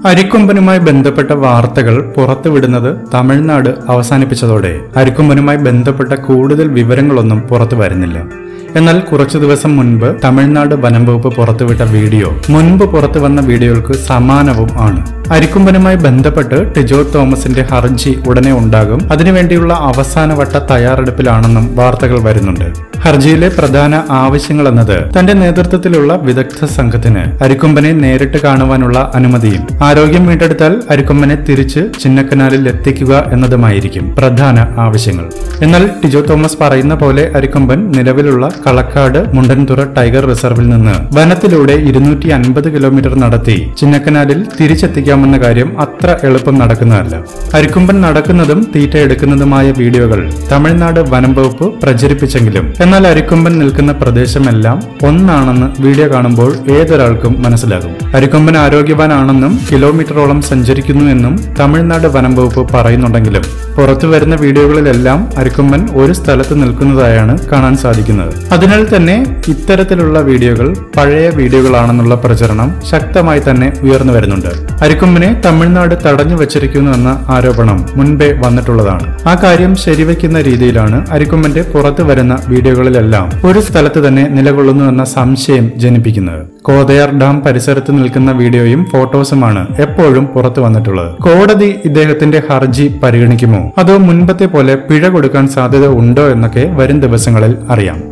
അരിക്കൊമ്പനുമായി ബന്ധപ്പെട്ട വാർത്തകൾ പുറത്തുവിടുന്നത് തമിഴ്നാട് അവസാനിപ്പിച്ചതോടെ അരിക്കൊമ്പനുമായി ബന്ധപ്പെട്ട കൂടുതൽ വിവരങ്ങളൊന്നും പുറത്തു വരുന്നില്ല. എന്നാൽ കുറച്ചു ദിവസം മുൻപ് തമിഴ്നാട് വനം വകുപ്പ് പുറത്തുവിട്ട വീഡിയോ മുൻപ് പുറത്തു വന്ന വീഡിയോകൾക്ക് സമാനവും ആണ്. അരിക്കൊമ്പനുമായി ബന്ധപ്പെട്ട് ടിജോ തോമസിന്റെ ഹർജി ഉടനെ ഉണ്ടാകും, അതിനുവേണ്ടിയുള്ള അവസാനവട്ട തയ്യാറെടുപ്പിലാണെന്നും വാർത്തകൾ വരുന്നുണ്ട്. ഹർജിയിലെ പ്രധാന ആവശ്യങ്ങൾ എന്നത് തന്റെ നേതൃത്വത്തിലുള്ള വിദഗ്ധ സംഘത്തിന് അരിക്കൊമ്പനെ നേരിട്ട് കാണുവാനുള്ള അനുമതിയും ആരോഗ്യം വീണ്ടെടുത്താൽ അരിക്കൊമ്പനെ തിരിച്ച് ചിന്നക്കനാലിൽ എത്തിക്കുക എന്നതുമായിരിക്കും പ്രധാന ആവശ്യങ്ങൾ. എന്നാൽ ടിജോ തോമസ് പറയുന്ന പോലെ അരിക്കൊമ്പൻ നിലവിലുള്ള കളക്കാട് മുണ്ടൻതുറ ടൈഗർ റിസർവിൽ നിന്ന് വനത്തിലൂടെ 250 കിലോമീറ്റർ നടത്തി ചിന്നക്കനാലിൽ തിരിച്ചെത്തിക്കാമെന്ന കാര്യം അത്ര എളുപ്പം നടക്കുന്നതല്ല. അരിക്കൊമ്പൻ നടക്കുന്നതും തീറ്റ എടുക്കുന്നതുമായ വീഡിയോകൾ തമിഴ്നാട് വനം വകുപ്പ് പ്രചരിപ്പിച്ചെങ്കിലും എന്നാൽ അരിക്കൊമ്പൻ നിൽക്കുന്ന പ്രദേശമെല്ലാം ഒന്നാണെന്ന് വീഡിയോ കാണുമ്പോൾ ഏതൊരാൾക്കും മനസ്സിലാകും. അരിക്കൊമ്പൻ ആരോഗ്യവാനാണെന്നും കിലോമീറ്ററോളം സഞ്ചരിക്കുന്നു എന്നും തമിഴ്നാട് വനം വകുപ്പ് പറയുന്നുണ്ടെങ്കിലും പുറത്തു വരുന്ന വീഡിയോകളിലെല്ലാം അരിക്കൊമ്പൻ ഒരു സ്ഥലത്ത് നിൽക്കുന്നതായാണ് കാണാൻ സാധിക്കുന്നത്. അതിനാൽ തന്നെ ഇത്തരത്തിലുള്ള വീഡിയോകൾ പഴയ വീഡിയോകളാണെന്നുള്ള പ്രചരണം ശക്തമായി തന്നെ ഉയർന്നു വരുന്നുണ്ട്. അരിക്കൊമ്പനെ തമിഴ്നാട് തടഞ്ഞു വച്ചിരിക്കുന്നുവെന്ന ആരോപണം മുൻപേ വന്നിട്ടുള്ളതാണ്. ആ കാര്യം ശരിവയ്ക്കുന്ന രീതിയിലാണ് അരിക്കൊമ്പന്റെ പുറത്തു വരുന്ന വീഡിയോകളിലെല്ലാം ഒരു സ്ഥലത്ത് തന്നെ നിലകൊള്ളുന്നുവെന്ന സംശയം ജനിപ്പിക്കുന്നത്. കോതയാർ ഡാം പരിസരത്ത് നിൽക്കുന്ന വീഡിയോയും ഫോട്ടോസുമാണ് എപ്പോഴും പുറത്തു വന്നിട്ടുള്ളത്. കോടതി ഇദ്ദേഹത്തിന്റെ ഹർജി പരിഗണിക്കുമോ അതോ മുൻപത്തെ പോലെ പിഴ കൊടുക്കാൻ സാധ്യത ഉണ്ടോ എന്നൊക്കെ വരും ദിവസങ്ങളിൽ അറിയാം.